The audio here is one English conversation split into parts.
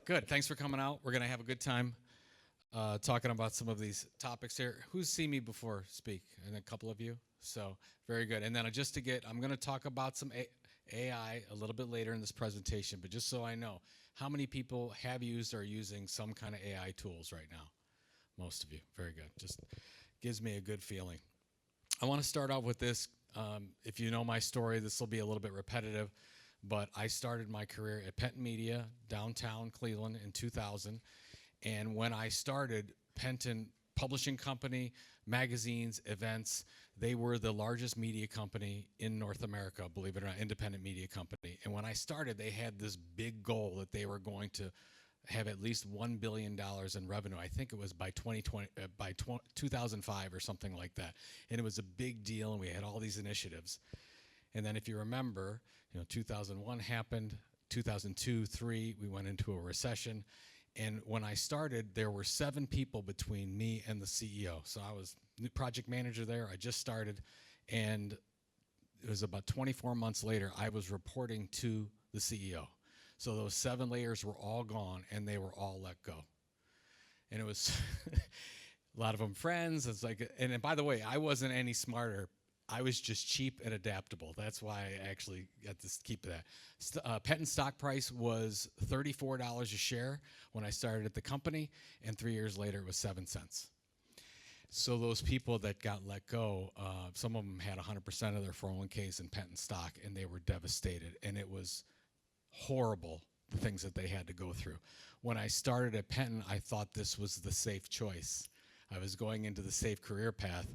Good. Thanks for coming out. We're going to have a good time talking about some of these topics here. Who's seen me before speak? And a couple of you. So very good. And then just to get, I'm going to talk about some AI a little bit later in this presentation, but just so I know, how many people have used or are using some kind of AI tools right now? Most of you. Very good. Just gives me a good feeling. I want to start off with this. If you know my story, this will be a little bit repetitive, but I started my career at Penton Media, downtown Cleveland in 2000. And when I started, Penton Publishing Company, magazines, events, they were the largest media company in North America, believe it or not, independent media company. And when I started, they had this big goal that they were going to have at least $1 billion in revenue. I think it was by 2005 or something like that. And it was a big deal, and we had all these initiatives. And then if you remember, 2001 happened, 2002, 3, we went into a recession. And when I started, there were 7 people between me and the CEO. So I was new project manager there. I just started, and it was about 24 months later, I was reporting to the CEO. So those 7 layers were all gone, and they were all let go. And it was a lot of them friends. It's like, and by the way, I wasn't any smarter. I was just cheap and adaptable. That's why I actually got to keep that. Penton stock price was $34 a share when I started at the company, and 3 years later it was 7 cents. So those people that got let go, some of them had 100% of their 401ks in Penton stock, and they were devastated, and it was horrible, the things that they had to go through. When I started at Penton, I thought this was the safe choice. I was going into the safe career path,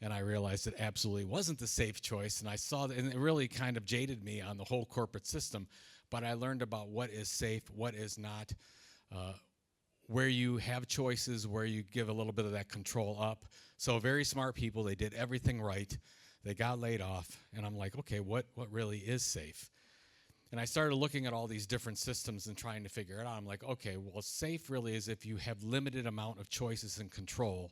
and I realized it absolutely wasn't the safe choice, and I saw that, and it really kind of jaded me on the whole corporate system, but I learned about what is safe, what is not, where you have choices, where you give a little bit of that control up. So very smart people, they did everything right, they got laid off, and I'm like, okay, what really is safe? And I started looking at all these different systems and trying to figure it out. I'm like, okay, well, safe really is if you have limited amount of choices and control,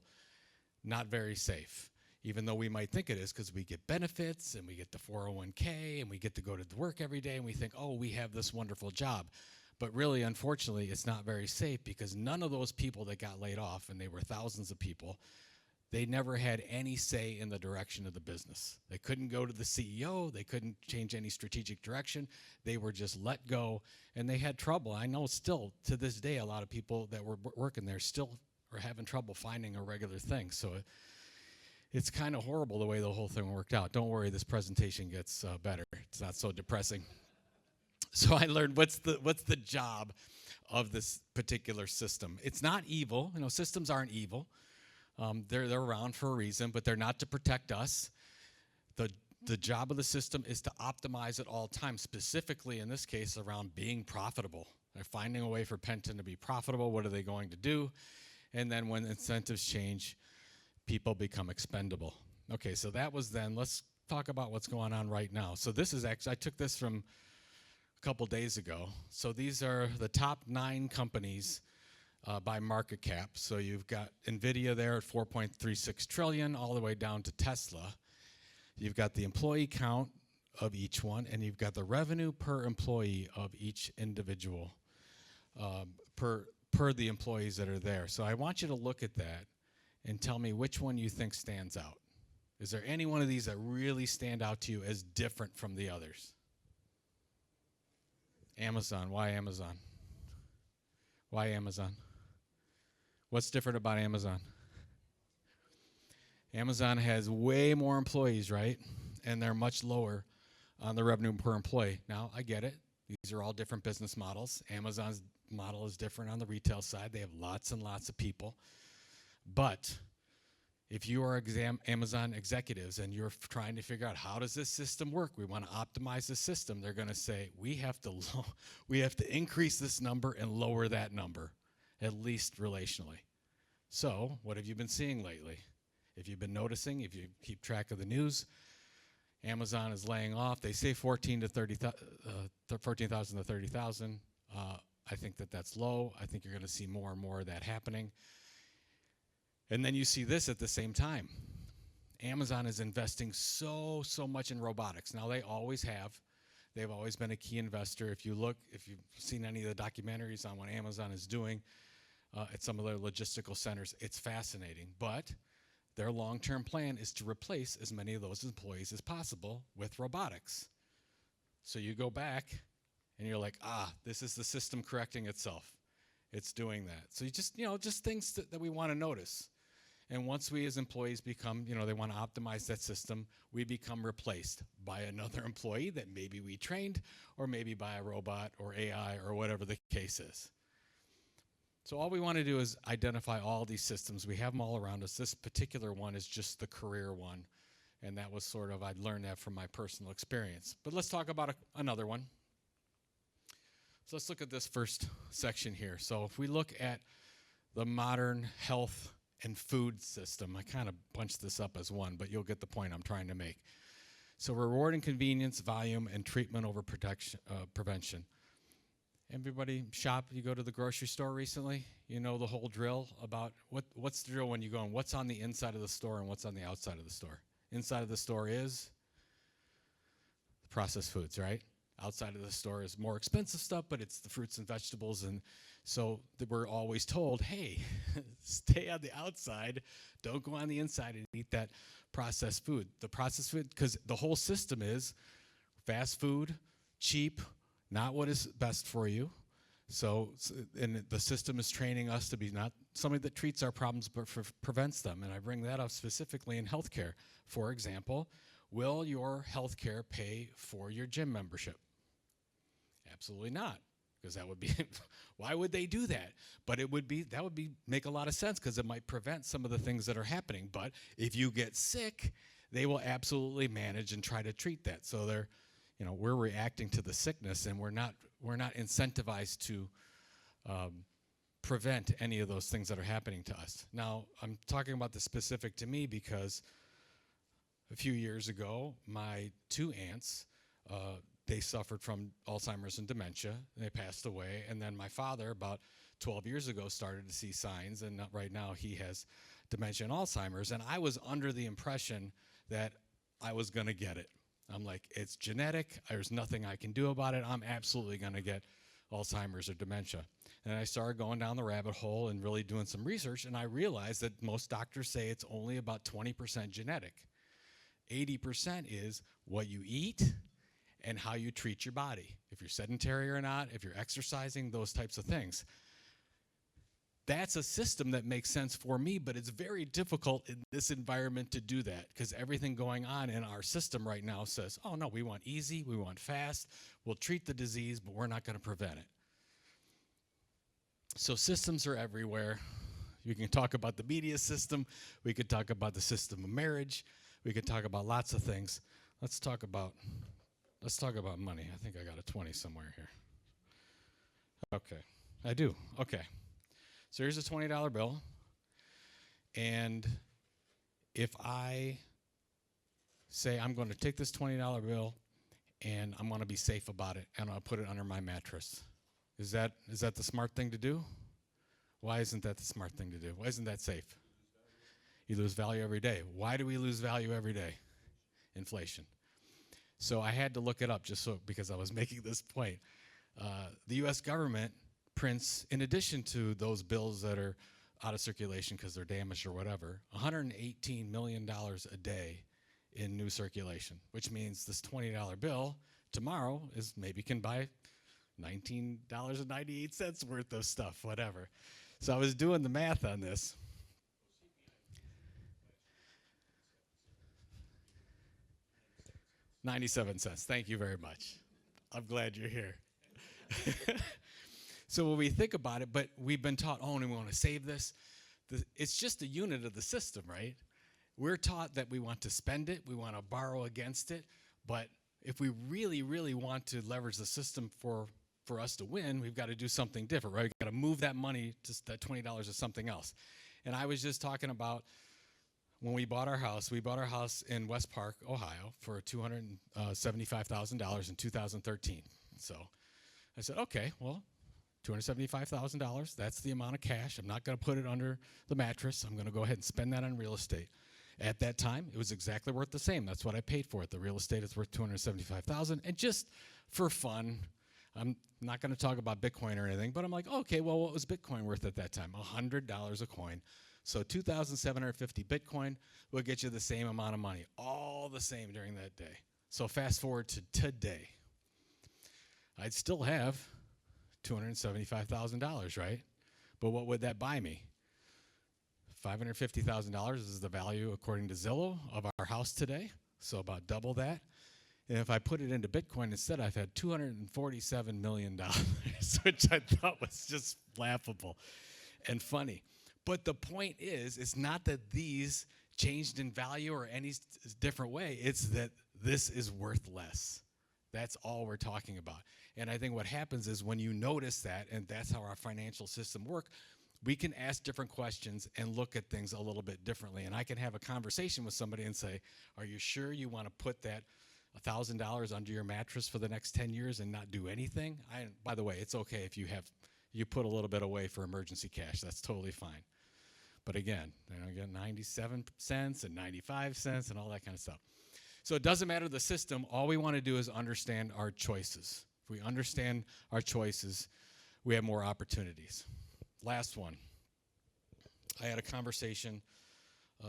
not very safe. Even though we might think it is, because we get benefits and we get the 401k and we get to go to work every day and we think, oh, we have this wonderful job. But really, unfortunately, it's not very safe, because none of those people that got laid off, and they were thousands of people, they never had any say in the direction of the business. They couldn't go to the CEO. They couldn't change any strategic direction. They were just let go, and they had trouble. I know still to this day, a lot of people that were working there still are having trouble finding a regular thing. So it's kind of horrible the way the whole thing worked out. Don't worry, this presentation gets better. It's not so depressing. So I learned what's the job of this particular system. It's not evil. Systems aren't evil. They're around for a reason, but they're not to protect us. The job of the system is to optimize at all times, specifically in this case around being profitable. They're finding a way for Penton to be profitable. What are they going to do? And then when incentives change, people become expendable. Okay, so that was then. Let's talk about what's going on right now. So this is actually, I took this from a couple days ago. So these are the top 9 companies by market cap. So you've got NVIDIA there at 4.36 trillion, all the way down to Tesla. You've got the employee count of each one, and you've got the revenue per employee of each individual per the employees that are there. So I want you to look at that and tell me which one you think stands out. Is there any one of these that really stand out to you as different from the others? Amazon. Why Amazon? Why Amazon? What's different about Amazon? Amazon has way more employees, right? And they're much lower on the revenue per employee. Now, I get it. These are all different business models. Amazon's model is different on the retail side. They have lots and lots of people. But if you are Amazon executives and you're trying to figure out how does this system work, we want to optimize the system, they're going to say, we have to increase this number and lower that number, at least relationally. So what have you been seeing lately? If you've been noticing, if you keep track of the news, Amazon is laying off. They say 14,000 to 30,000. I think that's low. I think you're going to see more and more of that happening. And then you see this at the same time. Amazon is investing so much in robotics. Now, they always have. They've always been a key investor. If you've seen any of the documentaries on what Amazon is doing at some of their logistical centers, it's fascinating. But their long-term plan is to replace as many of those employees as possible with robotics. So you go back and you're like, this is the system correcting itself. It's doing that. So you just things that we want to notice. And once we as employees become, they want to optimize that system, we become replaced by another employee that maybe we trained, or maybe by a robot or AI or whatever the case is. So all we want to do is identify all these systems. We have them all around us. This particular one is just the career one. And that was I learned that from my personal experience. But let's talk about another one. So let's look at this first section here. So if we look at the modern health and food system, I kind of bunched this up as one, but you'll get the point I'm trying to make. So rewarding convenience, volume, and treatment over prevention. Everybody shop, you go to the grocery store recently, you know the whole drill about what's the drill when you go in, what's on the inside of the store and what's on the outside of the store. Inside of the store is processed foods, right? Outside of the store is more expensive stuff, but it's the fruits and vegetables. And so we're always told, hey, stay on the outside. Don't go on the inside and eat that processed food. The processed food, because the whole system is fast food, cheap, not what is best for you. And the system is training us to be not somebody that treats our problems, but prevents them. And I bring that up specifically in healthcare. For example, will your healthcare pay for your gym membership? Absolutely not, because that would be, why would they do that? But that would make a lot of sense, because it might prevent some of the things that are happening. But if you get sick, they will absolutely manage and try to treat that. So we're reacting to the sickness, and we're not incentivized to prevent any of those things that are happening to us. Now, I'm talking about the specific to me because a few years ago, my two aunts, they suffered from Alzheimer's and dementia, and they passed away. And then my father, about 12 years ago, started to see signs, and right now he has dementia and Alzheimer's. And I was under the impression that I was going to get it. I'm like, it's genetic. There's nothing I can do about it. I'm absolutely going to get Alzheimer's or dementia. And I started going down the rabbit hole and really doing some research, and I realized that most doctors say it's only about 20% genetic. 80% is what you eat and how you treat your body. If you're sedentary or not, if you're exercising, those types of things. That's a system that makes sense for me, but it's very difficult in this environment to do that, because everything going on in our system right now says, oh no, we want easy, we want fast, we'll treat the disease, but we're not going to prevent it. So systems are everywhere. You can talk about the media system, we could talk about the system of marriage, we could talk about lots of things. Let's talk about money. I think I got a 20 somewhere here. Okay, I do, okay. So here's a $20 bill, and if I say I'm going to take this $20 bill and I'm going to be safe about it and I'll put it under my mattress, is that the smart thing to do? Why isn't that the smart thing to do? Why isn't that safe? You lose value every day. Why do we lose value every day? Inflation. So I had to look it up because I was making this point. The U.S. government prints, in addition to those bills that are out of circulation because they're damaged or whatever, $118 million a day in new circulation, which means this $20 bill tomorrow can buy $19.98 worth of stuff, whatever. So I was doing the math on this. $0.97. Thank you very much. I'm glad you're here. So when we think about it, but we've been taught, and we want to save this. It's just a unit of the system, right? We're taught that we want to spend it, we want to borrow against it, but if we really, really want to leverage the system for us to win, we've got to do something different, right? We've got to move that money, that $20 to something else. And I was just talking about when we bought our house in West Park, Ohio for $275,000 in 2013. So I said, okay, well, $275,000, that's the amount of cash. I'm not going to put it under the mattress. I'm going to go ahead and spend that on real estate. At that time, it was exactly worth the same. That's what I paid for it. The real estate is worth $275,000. And just for fun, I'm not going to talk about Bitcoin or anything, but I'm like, okay, well, what was Bitcoin worth at that time? $100 a coin. So 2,750 Bitcoin will get you the same amount of money, all the same during that day. So fast forward to today. I'd still have $275,000, right? But what would that buy me? $550,000 is the value, according to Zillow, of our house today, so about double that. And if I put it into Bitcoin instead, I've had $247 million, which I thought was just laughable and funny. But the point is, it's not that these changed in value or any different way. It's that this is worth less. That's all we're talking about. And I think what happens is when you notice that, and that's how our financial system works, we can ask different questions and look at things a little bit differently. And I can have a conversation with somebody and say, are you sure you want to put that $1,000 under your mattress for the next 10 years and not do anything? By the way, it's okay if you put a little bit away for emergency cash. That's totally fine. But again, you get 97 cents and 95 cents and all that kind of stuff. So it doesn't matter the system. All we want to do is understand our choices. If we understand our choices, we have more opportunities. Last one. I had a conversation.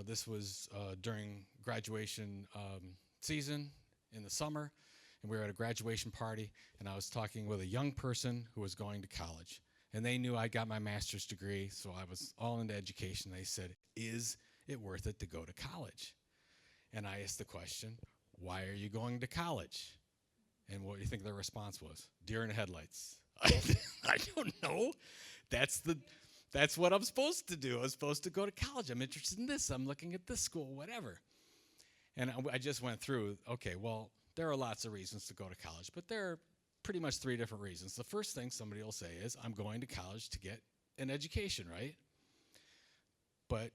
This was during graduation season in the summer, and we were at a graduation party, and I was talking with a young person who was going to college. And they knew I got my master's degree, so I was all into education. They said, is it worth it to go to college? And I asked the question, why are you going to college? And what do you think their response was? Deer in the headlights. I don't know. That's what I'm supposed to do. I'm supposed to go to college. I'm interested in this. I'm looking at this school, whatever. And I just went through, okay, well, there are lots of reasons to go to college, but there are pretty much three different reasons. The first thing somebody will say is, I'm going to college to get an education, right? But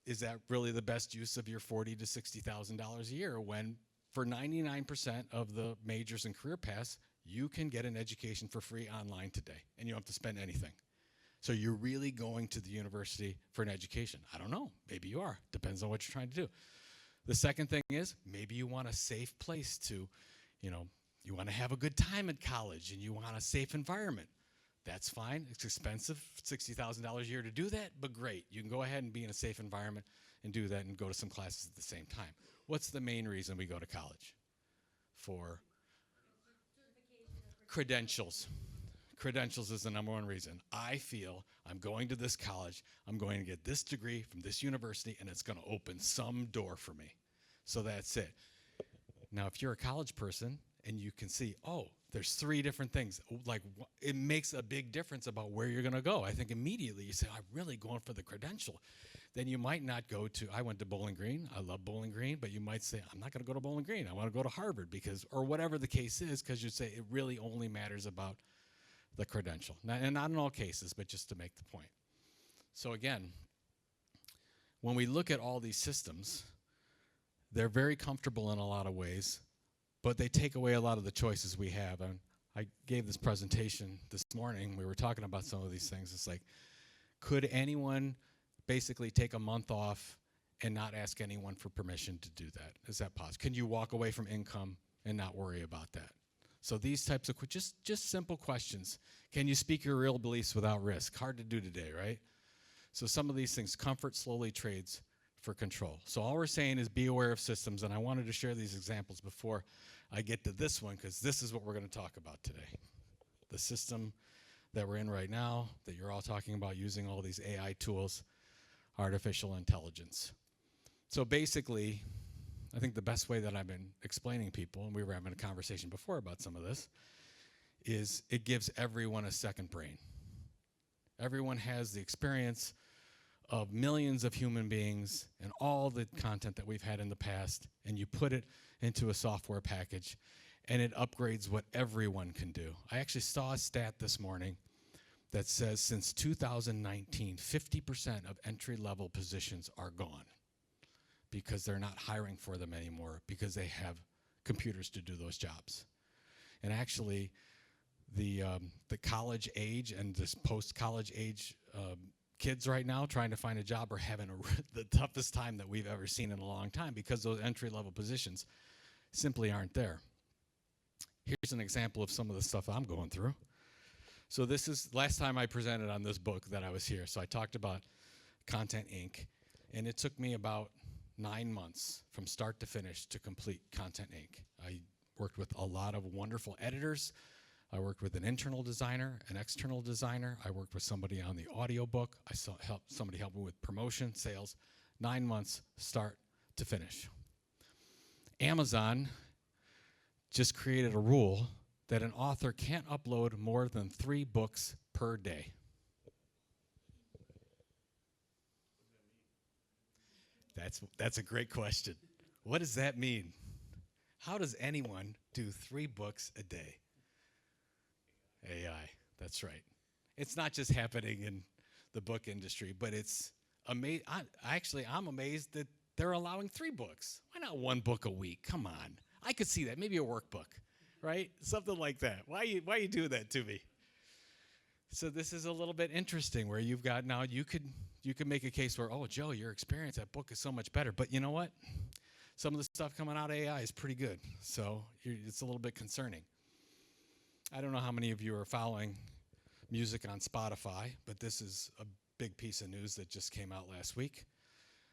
is that really the best use of your $40,000 to $60,000 a year when for 99% of the majors and career paths, you can get an education for free online today, and you don't have to spend anything. So you're really going to the university for an education. I don't know. Maybe you are. Depends on what you're trying to do. The second thing is maybe you want a safe place to, you want to have a good time at college and you want a safe environment. That's fine. It's expensive, $60,000 a year to do that, but great. You can go ahead and be in a safe environment and do that and go to some classes at the same time. What's the main reason we go to college? For credentials. Credentials is the number one reason. I feel I'm going to this college, I'm going to get this degree from this university, and it's going to open some door for me. So that's it. Now, if you're a college person and you can see, oh, there's three different things, like it makes a big difference about where you're going to go. I think immediately you say, I'm really going for the credential. Then you might not go to, I went to Bowling Green, I love Bowling Green, but you might say, I'm not going to go to Bowling Green, I want to go to Harvard because, or whatever the case is, because you say it really only matters about the credential. And not in all cases, but just to make the point. So again, when we look at all these systems, they're very comfortable in a lot of ways, but they take away a lot of the choices we have. And I gave this presentation this morning. We were talking about some of these things. It's like, could anyone basically take a month off and not ask anyone for permission to do that? Is that possible? Can you walk away from income and not worry about that? So these types of just simple questions. Can you speak your real beliefs without risk? Hard to do today, right? So some of these things, comfort slowly trades for control. So all we're saying is be aware of systems, and I wanted to share these examples before I get to this one, because this is what we're going to talk about today. The system that we're in right now, that you're all talking about using all these AI tools, artificial intelligence. So basically, I think the best way that I've been explaining people, and we were having a conversation before about some of this, is it gives everyone a second brain. Everyone has the experience of millions of human beings and all the content that we've had in the past, and you put it into a software package, and it upgrades what everyone can do. I actually saw a stat this morning that says since 2019, 50% of entry-level positions are gone because they're not hiring for them anymore because they have computers to do those jobs. And actually, the college age and this post-college age kids right now trying to find a job are having the toughest time that we've ever seen in a long time because those entry-level positions simply aren't there. Here's an example of some of the stuff I'm going through. So this is last time I presented on this book that I was here. So I talked about Content Inc., and it took me about 9 months from start to finish to complete Content Inc. I worked with a lot of wonderful editors. I worked with an internal designer, an external designer. I worked with somebody on the audiobook. Somebody helped me with promotion, sales. 9 months, start to finish. Amazon just created a rule that an author can't upload more than 3 books per day. That's a great question. What does that mean? How does anyone do 3 books a day? AI, that's right. It's not just happening in the book industry, but it's amazing. I'm amazed that they're allowing 3 books. Why not 1 book a week? Come on. I could see that. Maybe a workbook, right? Something like that. Why you do that to me? So this is a little bit interesting where you've got now you could make a case where, oh, Joe, your experience, that book is so much better. But you know what? Some of the stuff coming out of AI is pretty good. So it's a little bit concerning. I don't know how many of you are following music on Spotify, but this is a big piece of news that just came out last week.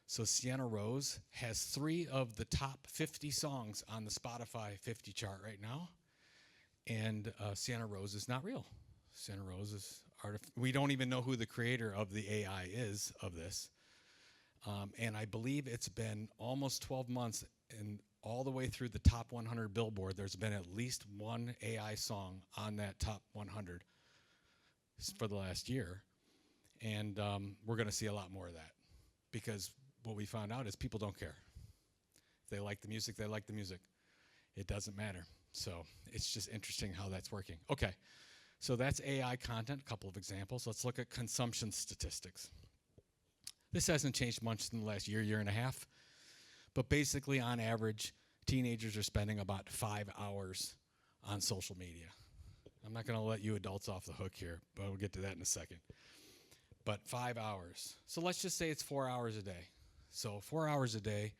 So Sienna Rose has 3 of the top 50 songs on the Spotify 50 chart right now. And Sienna Rose is not real. Sienna Rose is we don't even know who the creator of the AI is of this. And I believe it's been almost 12 months, and all the way through the top 100 Billboard, there's been at least 1 AI song on that top 100 for the last year. And we're going to see a lot more of that because what we found out is people don't care. If they like the music, they like the music. It doesn't matter. So it's just interesting how that's working. Okay, so that's AI content, a couple of examples. Let's look at consumption statistics. This hasn't changed much in the last year and a half. But basically, on average, teenagers are spending about 5 hours on social media. I'm not going to let you adults off the hook here, but we'll get to that in a second. But 5 hours. So let's just say it's 4 hours a day. So 4 hours a day,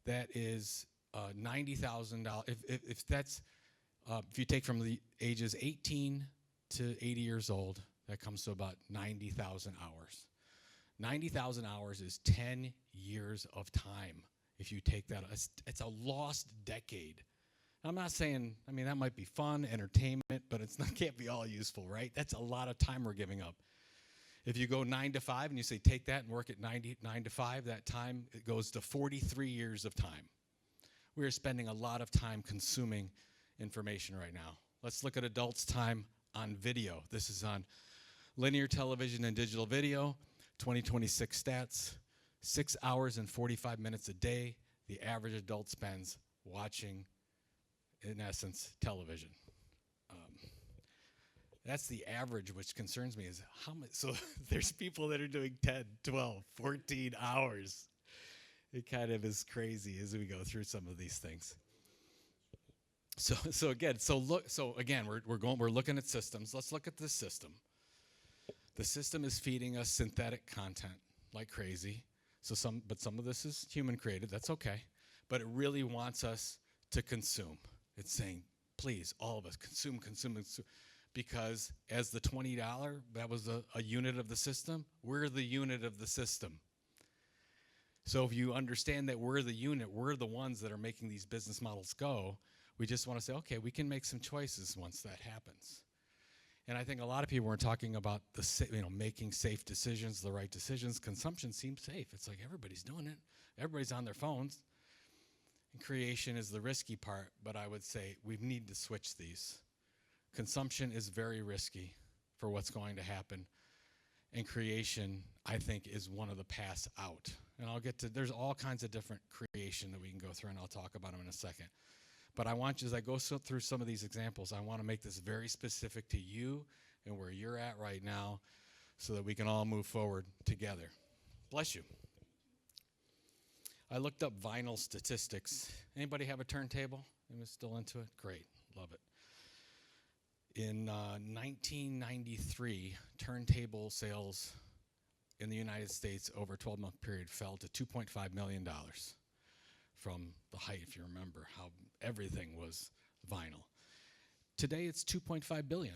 that is $90,000. If you take from the ages 18 to 80 years old, that comes to about 90,000 hours. 90,000 hours is 10 years of time. If you take that, it's a lost decade. I'm not saying, that might be fun, entertainment, but can't be all useful, right? That's a lot of time we're giving up. If you go 9 to 5 and you say take that and work at 9 to 5, that time, it goes to 43 years of time. We are spending a lot of time consuming information right now. Let's look at adults' time on video. This is on linear television and digital video, 2026 stats. 6 hours and 45 minutes a day, the average adult spends watching, in essence, television. That's the average, which concerns me, is how much. So there's people that are doing 10, 12, 14 hours. It kind of is crazy as we go through some of these things. So again, we're looking at systems. Let's look at this system. The system is feeding us synthetic content like crazy. But some of this is human created, that's okay. But it really wants us to consume. It's saying, please, all of us, consume. Because as the $20, that was a unit of the system, we're the unit of the system. So if you understand that we're the unit, we're the ones that are making these business models go, we just want to say, okay, we can make some choices once that happens. And I think a lot of people were talking about making safe decisions, the right decisions. Consumption seems safe. It's like everybody's doing it. Everybody's on their phones. And creation is the risky part, but I would say we need to switch these. Consumption is very risky for what's going to happen. And creation, I think, is one of the paths out. And there's all kinds of different creation that we can go through, and I'll talk about them in a second. But I want you, as I go through some of these examples, I want to make this very specific to you and where you're at right now so that we can all move forward together. Bless you. I looked up vinyl statistics. Anybody have a turntable? Anyone still into it? Great. Love it. In 1993, turntable sales in the United States over a 12-month period fell to $2.5 million from the height, if you remember, how everything was vinyl. Today it's 2.5 billion.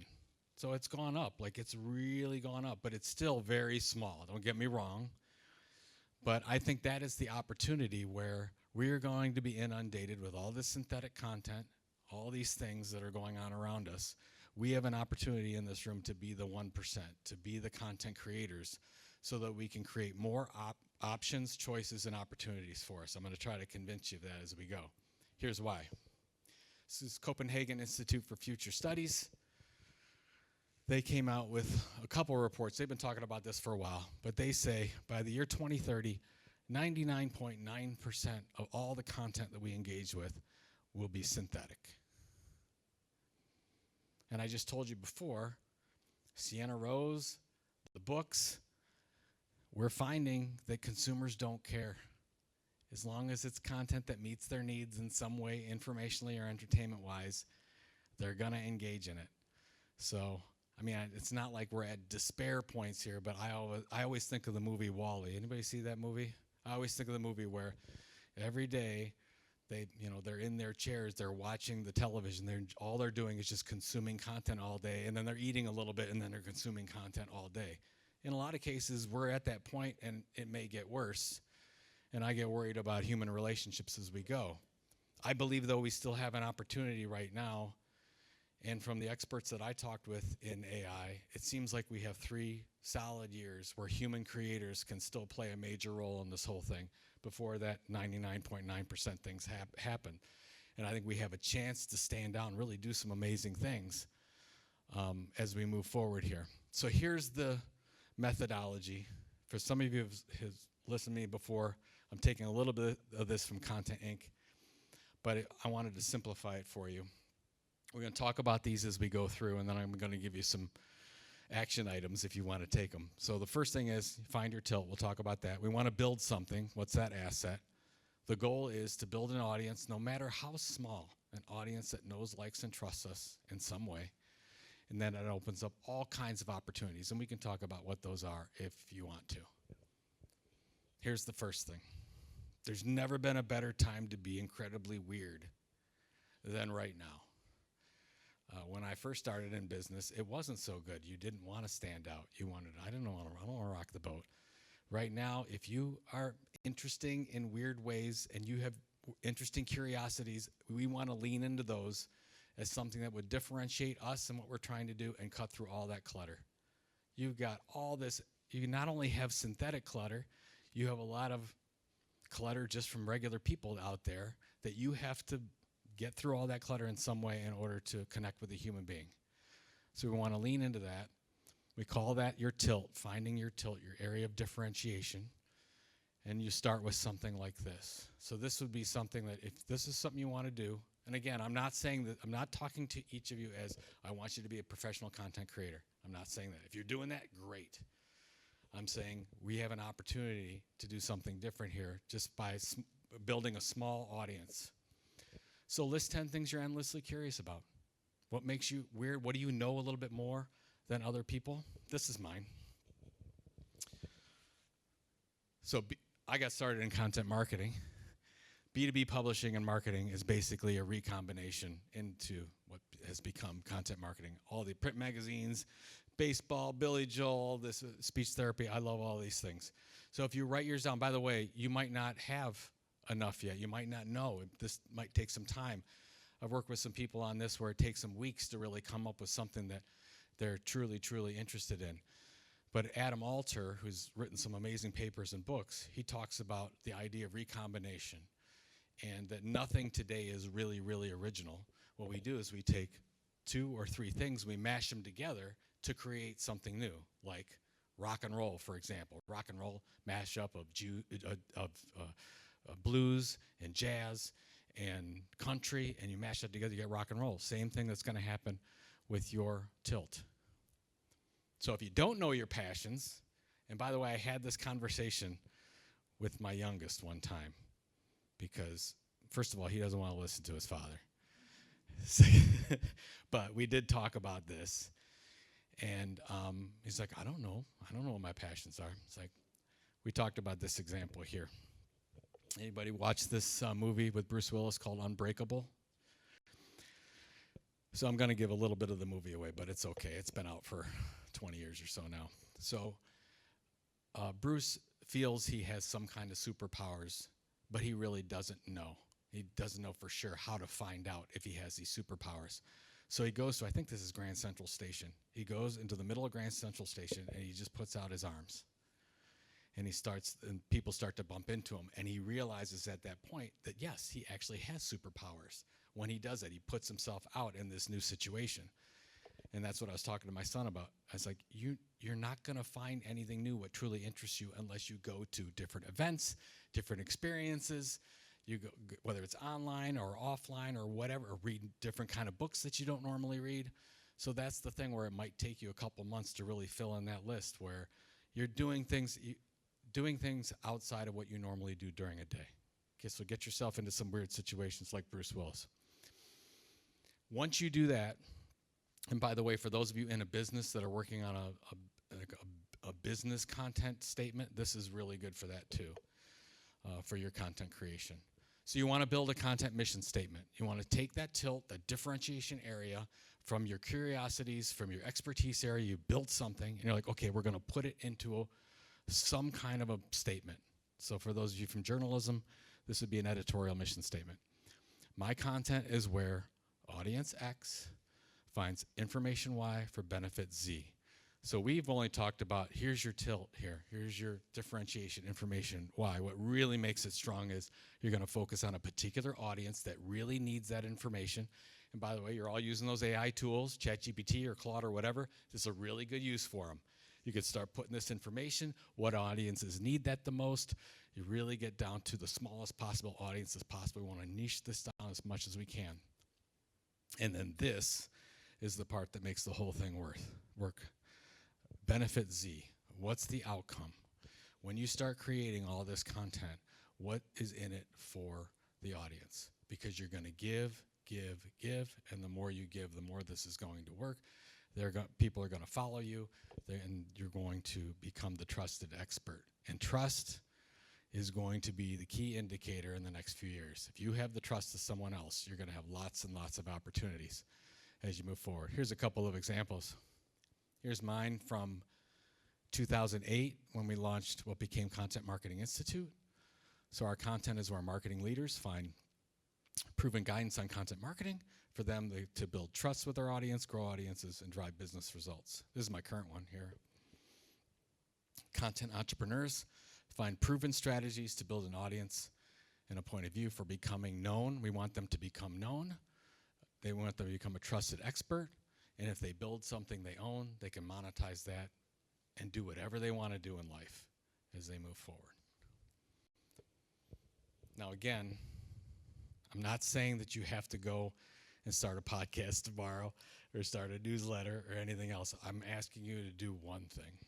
So it's gone up, like it's really gone up, but it's still very small. Don't get me wrong. But I think that is the opportunity where we are going to be inundated with all this synthetic content, all these things that are going on around us. We have an opportunity in this room to be the 1%, to be the content creators, so that we can create more options, choices, and opportunities for us. I'm going to try to convince you of that as we go. Here's why. This is Copenhagen Institute for Future Studies. They came out with a couple of reports. They've been talking about this for a while, but they say by the year 2030, 99.9% of all the content that we engage with will be synthetic. And I just told you before, Sienna Rose, the books, we're finding that consumers don't care. As long as it's content that meets their needs in some way, informationally or entertainment-wise, they're going to engage in it. So, I mean, it's not like we're at despair points here, but I always think of the movie WALL-E. Anybody see that movie? I always think of the movie where every day they're in their chairs, they're watching the television, all they're doing is just consuming content all day, and then they're eating a little bit, and then they're consuming content all day. In a lot of cases, we're at that point, and it may get worse, and I get worried about human relationships as we go. I believe, though, we still have an opportunity right now, and from the experts that I talked with in AI, it seems like we have 3 solid years where human creators can still play a major role in this whole thing before that 99.9% things happen. And I think we have a chance to stand out and really do some amazing things as we move forward here. So here's the methodology. For some of you who have listened to me before, I'm taking a little bit of this from Content Inc., but I wanted to simplify it for you. We're going to talk about these as we go through, and then I'm going to give you some action items if you want to take them. So the first thing is find your tilt. We'll talk about that. We want to build something. What's that asset? The goal is to build an audience, no matter how small, an audience that knows, likes, and trusts us in some way. And then it opens up all kinds of opportunities, and we can talk about what those are if you want to. Here's the first thing. There's never been a better time to be incredibly weird than right now. When I first started in business, it wasn't so good. You didn't want to stand out. You wanted, I don't want to rock the boat. Right now, if you are interesting in weird ways and you have interesting curiosities, we want to lean into those as something that would differentiate us and what we're trying to do and cut through all that clutter. You've got all this. You not only have synthetic clutter, you have a lot of clutter just from regular people out there that you have to get through all that clutter in some way in order to connect with a human being. So we want to lean into that. We call that your tilt, finding your tilt, your area of differentiation. And you start with something like this. So this would be something that if this is something you want to do, and again, I'm not saying that, I'm not talking to each of you as I want you to be a professional content creator. I'm not saying that. If you're doing that, great. I'm saying we have an opportunity to do something different here just by building a small audience. So list 10 things you're endlessly curious about. What makes you weird? What do you know a little bit more than other people? This is mine. So I got started in content marketing. B2B publishing and marketing is basically a recombination into what has become content marketing. All the print magazines, baseball, Billy Joel, this speech therapy, I love all these things. So if you write yours down, by the way, you might not have enough yet. You might not know. This might take some time. I've worked with some people on this where it takes some weeks to really come up with something that they're truly, truly interested in. But Adam Alter, who's written some amazing papers and books, he talks about the idea of recombination and that nothing today is really, really original. What we do is we take 2 or 3 things, we mash them together to create something new, like rock and roll, for example. Rock and roll mashup of blues and jazz and country, and you mash that together, you get rock and roll. Same thing that's going to happen with your tilt. So if you don't know your passions, and by the way, I had this conversation with my youngest one time because, first of all, he doesn't want to listen to his father. But we did talk about this, And he's like, I don't know what my passions are. It's like, we talked about this example here. Anybody watch this movie with Bruce Willis called Unbreakable? So I'm going to give a little bit of the movie away, but it's okay. It's been out for 20 years or so now. So Bruce feels he has some kind of superpowers, but he really doesn't know. He doesn't know for sure how to find out if he has these superpowers. So he goes to, I think this is Grand Central Station. He goes into the middle of Grand Central Station, and he just puts out his arms. And people start to bump into him, and he realizes at that point that, yes, he actually has superpowers. When he does it, he puts himself out in this new situation. And that's what I was talking to my son about. I was like, you're not going to find anything new what truly interests you unless you go to different events, different experiences. You go, whether it's online or offline or whatever, or read different kind of books that you don't normally read. So that's the thing where it might take you a couple months to really fill in that list, where you're doing things outside of what you normally do during a day. Okay, so get yourself into some weird situations like Bruce Willis. Once you do that, and by the way, for those of you in a business that are working on a business content statement, this is really good for that too, for your content creation. So you want to build a content mission statement. You want to take that tilt, that differentiation area from your curiosities, from your expertise area. You build something, and you're like, okay, we're going to put it into some kind of a statement. So for those of you from journalism, this would be an editorial mission statement. My content is where audience X finds information Y for benefit Z. So we've only talked about, here's your tilt here, here's your differentiation information Y. What really makes it strong is you're going to focus on a particular audience that really needs that information. And by the way, you're all using those AI tools, ChatGPT or Claude or whatever. This is a really good use for them. You could start putting this information, what audiences need that the most. You really get down to the smallest possible audience as possible. We want to niche this down as much as we can. And then this is the part that makes the whole thing work. Benefit Z. What's the outcome? When you start creating all this content, what is in it for the audience? Because you're going to give, and the more you give, the more this is going to work. People are going to follow you, and you're going to become the trusted expert. And trust is going to be the key indicator in the next few years. If you have the trust of someone else, you're going to have lots and lots of opportunities as you move forward. Here's a couple of examples. Here's mine from 2008 when we launched what became Content Marketing Institute. So our content is where marketing leaders find proven guidance on content marketing for them to build trust with their audience, grow audiences, and drive business results. This is my current one here. Content entrepreneurs find proven strategies to build an audience and a point of view for becoming known. We want them to become known. They want them to become a trusted expert. And if they build something they own, they can monetize that and do whatever they want to do in life as they move forward. Now again, I'm not saying that you have to go and start a podcast tomorrow or start a newsletter or anything else. I'm asking you to do one thing.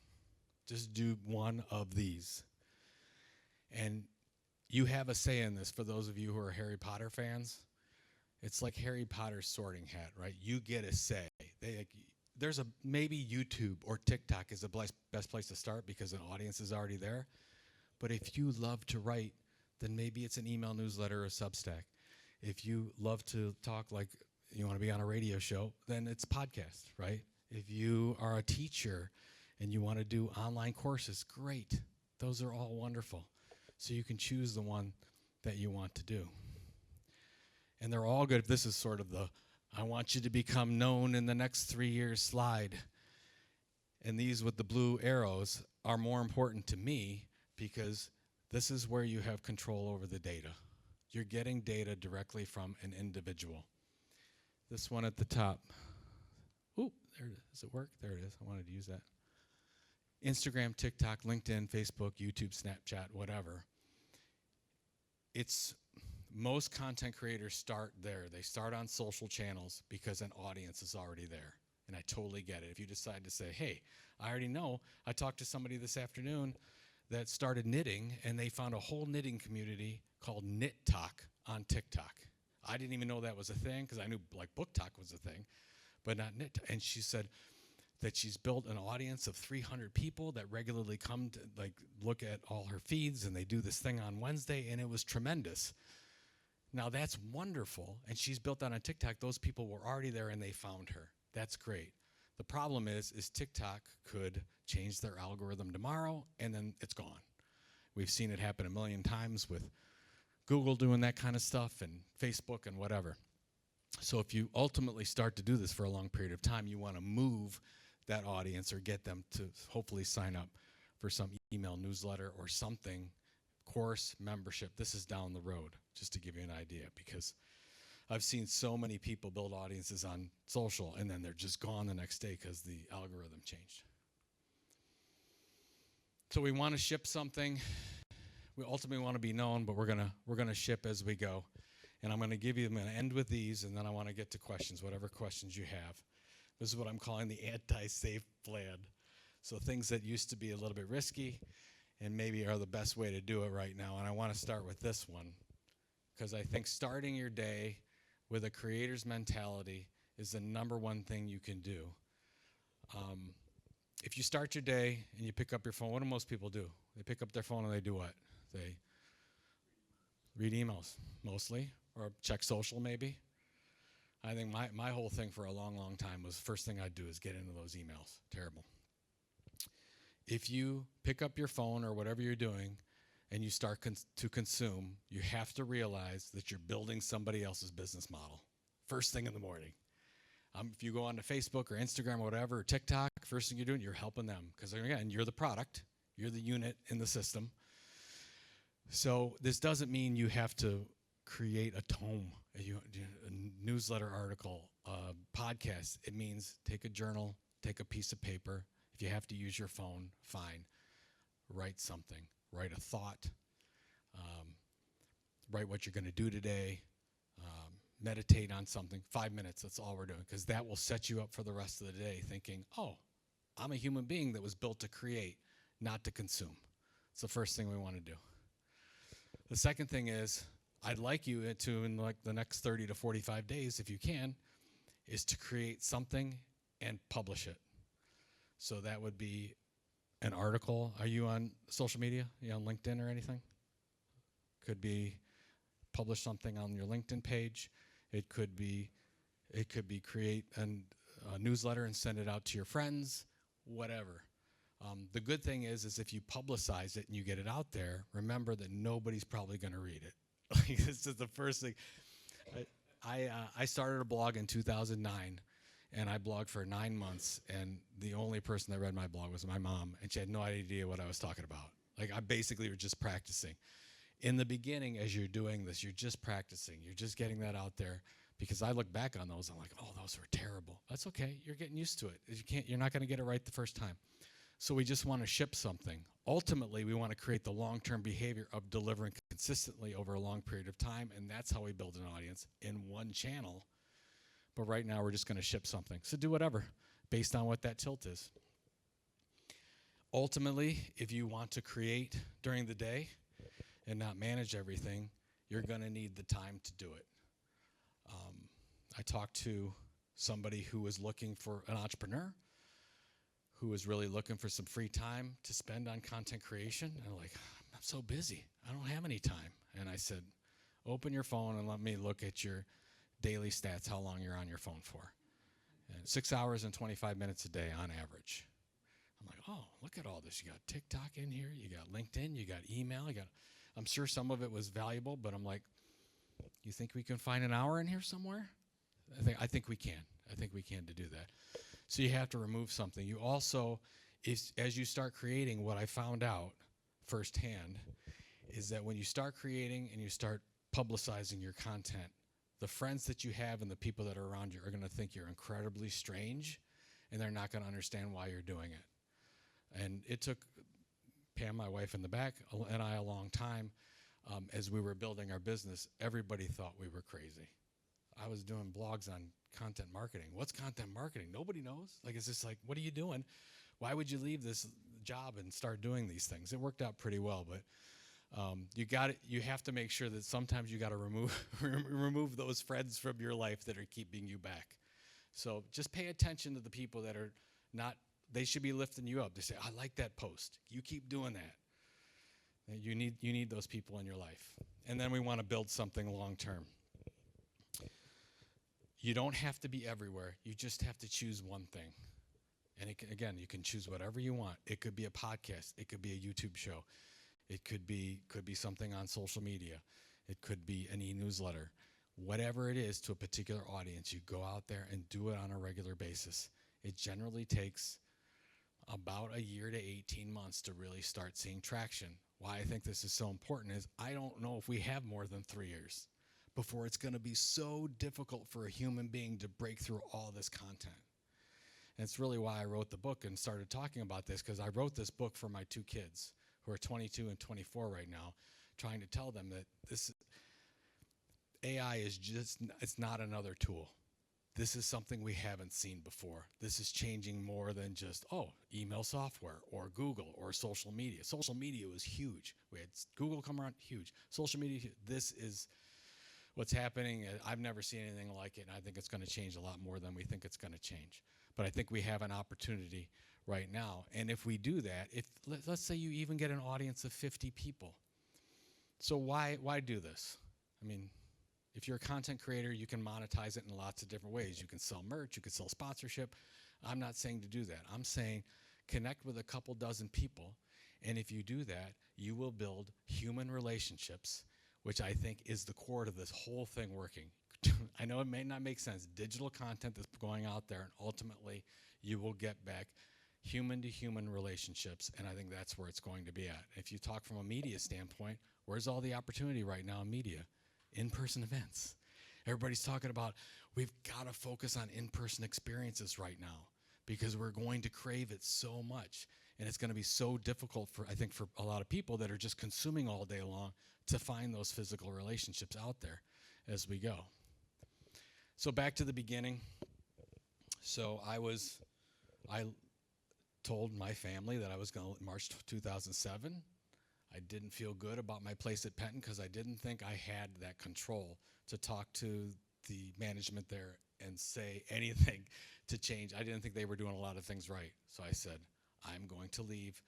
Just do one of these. And you have a say in this. For those of you who are Harry Potter fans, it's like Harry Potter's sorting hat, right? You get a say. Maybe YouTube or TikTok is the best place to start because an audience is already there. But if you love to write, then maybe it's an email newsletter or Substack. If you love to talk, like you want to be on a radio show, then it's podcast, right? If you are a teacher and you want to do online courses, great. Those are all wonderful. So you can choose the one that you want to do. And they're all good. This is sort of the, I want you to become known in the next 3 years slide. And these with the blue arrows are more important to me because this is where you have control over the data. You're getting data directly from an individual. This one at the top. Ooh, there it is. Does it work? There it is. I wanted to use that. Instagram, TikTok, LinkedIn, Facebook, YouTube, Snapchat, whatever. Most content creators start there. They start on social channels because an audience is already there. And I totally get it. If you decide to say, hey, I already know, I talked to somebody this afternoon that started knitting, and they found a whole knitting community called Knit Talk on TikTok. I didn't even know that was a thing because I knew like Book Talk was a thing, but not Knit Talk. And she said, that she's built an audience of 300 people that regularly come to look at all her feeds, and they do this thing on Wednesday, and it was tremendous. Now that's wonderful, and she's built that on TikTok. Those people were already there and they found her. That's great. The problem is TikTok could change their algorithm tomorrow and then it's gone. We've seen it happen a million times with Google doing that kind of stuff and Facebook and whatever. So if you ultimately start to do this for a long period of time, you want to move that audience or get them to hopefully sign up for some email newsletter or something, course, membership. This is down the road, just to give you an idea, because I've seen so many people build audiences on social and then they're just gone the next day because the algorithm changed. So we want to ship something. We ultimately want to be known, but we're gonna ship as we go. And I'm going to end with these, and then I want to get to questions, whatever questions you have. This is what I'm calling the anti-safe plan. So things that used to be a little bit risky and maybe are the best way to do it right now. And I want to start with this one, because I think starting your day with a creator's mentality is the number one thing you can do. If you start your day and you pick up your phone, what do most people do? They pick up their phone and they do what? They read emails, mostly, or check social maybe. I think my whole thing for a long, long time was first thing I'd do is get into those emails. Terrible. If you pick up your phone or whatever you're doing and you start to consume, you have to realize that you're building somebody else's business model first thing in the morning. If you go onto Facebook or Instagram or whatever, or TikTok, first thing you're doing, you're helping them. Because again, you're the product. You're the unit in the system. So this doesn't mean you have to create a tome, a newsletter article, a podcast. It means take a journal, take a piece of paper. If you have to use your phone, fine. Write something. Write a thought. Write what you're going to do today. Meditate on something. 5 minutes, that's all we're doing, because that will set you up for the rest of the day thinking, oh, I'm a human being that was built to create, not to consume. It's the first thing we want to do. The second thing is, I'd like you to, in like the next 30 to 45 days, if you can, is to create something and publish it. So that would be an article. Are you on social media? Are you on LinkedIn or anything? Could be publish something on your LinkedIn page. It could be create a newsletter and send it out to your friends, whatever. The good thing is if you publicize it and you get it out there, remember that nobody's probably going to read it. This is the first thing. I started a blog in 2009, and I blogged for 9 months, and the only person that read my blog was my mom, and she had no idea what I was talking about. Like, I basically was just practicing. In the beginning, as you're doing this, you're just practicing. You're just getting that out there, because I look back on those, I'm like, oh, those were terrible. That's okay. You're getting used to it. You're not going to get it right the first time. So we just want to ship something. Ultimately, we want to create the long-term behavior of delivering consistently over a long period of time, and that's how we build an audience in one channel. But right now, we're just going to ship something. So do whatever, based on what that tilt is. Ultimately, if you want to create during the day and not manage everything, you're going to need the time to do it. I talked to somebody who was looking for an entrepreneur, who was really looking for some free time to spend on content creation. And I'm like, I'm so busy. I don't have any time. And I said, open your phone and let me look at your daily stats, how long you're on your phone for. And 6 hours and 25 minutes a day on average. I'm like, oh, look at all this. You got TikTok in here. You got LinkedIn. You got email. I'm sure some of it was valuable, but I'm like, you think we can find an hour in here somewhere? I think we can. I think we can to do that. So you have to remove something. You also, as you start creating, what I found out firsthand is that when you start creating and you start publicizing your content, the friends that you have and the people that are around you are going to think you're incredibly strange, and they're not going to understand why you're doing it. And it took Pam, my wife in the back, and I a long time. As we were building our business, everybody thought we were crazy. I was doing blogs on content marketing. What's content marketing? Nobody knows. Like, it's just like, what are you doing? Why would you leave this job and start doing these things? It worked out pretty well, but you have to make sure that sometimes you got to remove those friends from your life that are keeping you back. So just pay attention to the people that are Not, they should be lifting you up. They say, I like that post. You keep doing that. You need those people in your life. And then we want to build something long term. You don't have to be everywhere. You just have to choose one thing. And again, you can choose whatever you want. It could be a podcast. It could be a YouTube show. It could be something on social media. It could be an e-newsletter. Whatever it is to a particular audience, you go out there and do it on a regular basis. It generally takes about a year to 18 months to really start seeing traction. Why I think this is so important is I don't know if we have more than 3 years before it's going to be so difficult for a human being to break through all this content. And it's really why I wrote the book and started talking about this, because I wrote this book for my 2 kids who are 22 and 24 right now, trying to tell them that this AI is just, it's not another tool. This is something we haven't seen before. This is changing more than just, email software or Google or social media. Social media was huge. We had Google come around, huge. Social media, this is what's happening. I've never seen anything like it, and I think it's going to change a lot more than we think it's going to change. But I think we have an opportunity right now. And if we do that, let's say you even get an audience of 50 people. So why do this? I mean, if you're a content creator, you can monetize it in lots of different ways. You can sell merch, you can sell sponsorship. I'm not saying to do that. I'm saying connect with a couple dozen people, and if you do that, you will build human relationships, which I think is the core to this whole thing working. I know it may not make sense. Digital content that's going out there, and ultimately you will get back human-to-human relationships, and I think that's where it's going to be at. If you talk from a media standpoint, where's all the opportunity right now in media? In-person events. Everybody's talking about we've got to focus on in-person experiences right now because we're going to crave it so much. And it's going to be so difficult for a lot of people that are just consuming all day long to find those physical relationships out there as we go. So back to the beginning. So I told my family that I was going to March 2007. I didn't feel good about my place at Penton because I didn't think I had that control to talk to the management there and say anything to change. I didn't think they were doing a lot of things right. So I said, I'm going to leave.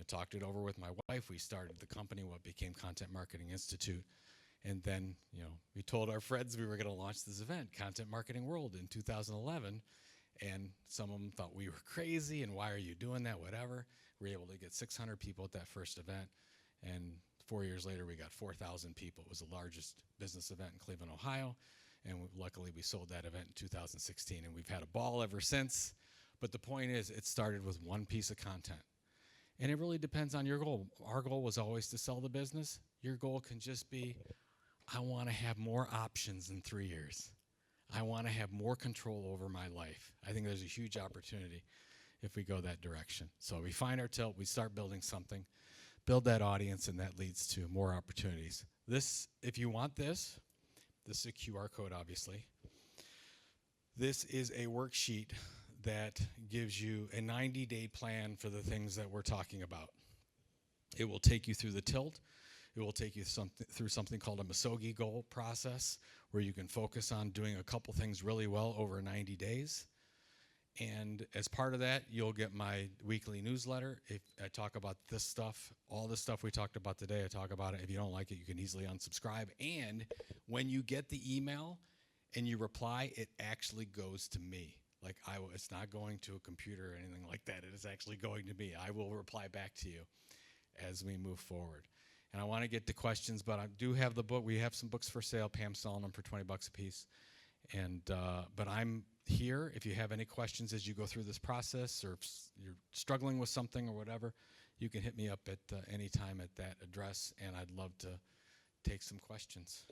Talked it over with my wife. We started the company, what became Content Marketing Institute. And then, we told our friends we were going to launch this event, Content Marketing World, in 2011. And some of them thought we were crazy, and why are you doing that, whatever. We were able to get 600 people at that first event, and 4 years later we got 4,000 people. It was the largest business event in Cleveland, Ohio, and luckily we sold that event in 2016, and we've had a ball ever since. But the point is, it started with one piece of content, and it really depends on your goal. Our goal was always to sell the business. Your goal can just be, I want to have more options in 3 years. I want to have more control over my life. I think there's a huge opportunity if we go that direction. So we find our tilt, we start building something, build that audience, and that leads to more opportunities. This, if you want this is a QR code, obviously. This is a worksheet that gives you a 90-day plan for the things that we're talking about. It will take you through the tilt. It will take you through something called a Misogi goal process, where you can focus on doing a couple things really well over 90 days. And as part of that, you'll get my weekly newsletter. If I talk about this stuff, all the stuff we talked about today, I talk about it. If you don't like it, you can easily unsubscribe. And when you get the email and you reply, it actually goes to me. Like it's not going to a computer or anything like that. It is actually going to me. I will reply back to you as we move forward. And I want to get to questions, but I do have the book. We have some books for sale. Pam's selling them for $20 a piece. And but I'm here if you have any questions as you go through this process, or if you're struggling with something or whatever, you can hit me up at any time at that address, and I'd love to take some questions.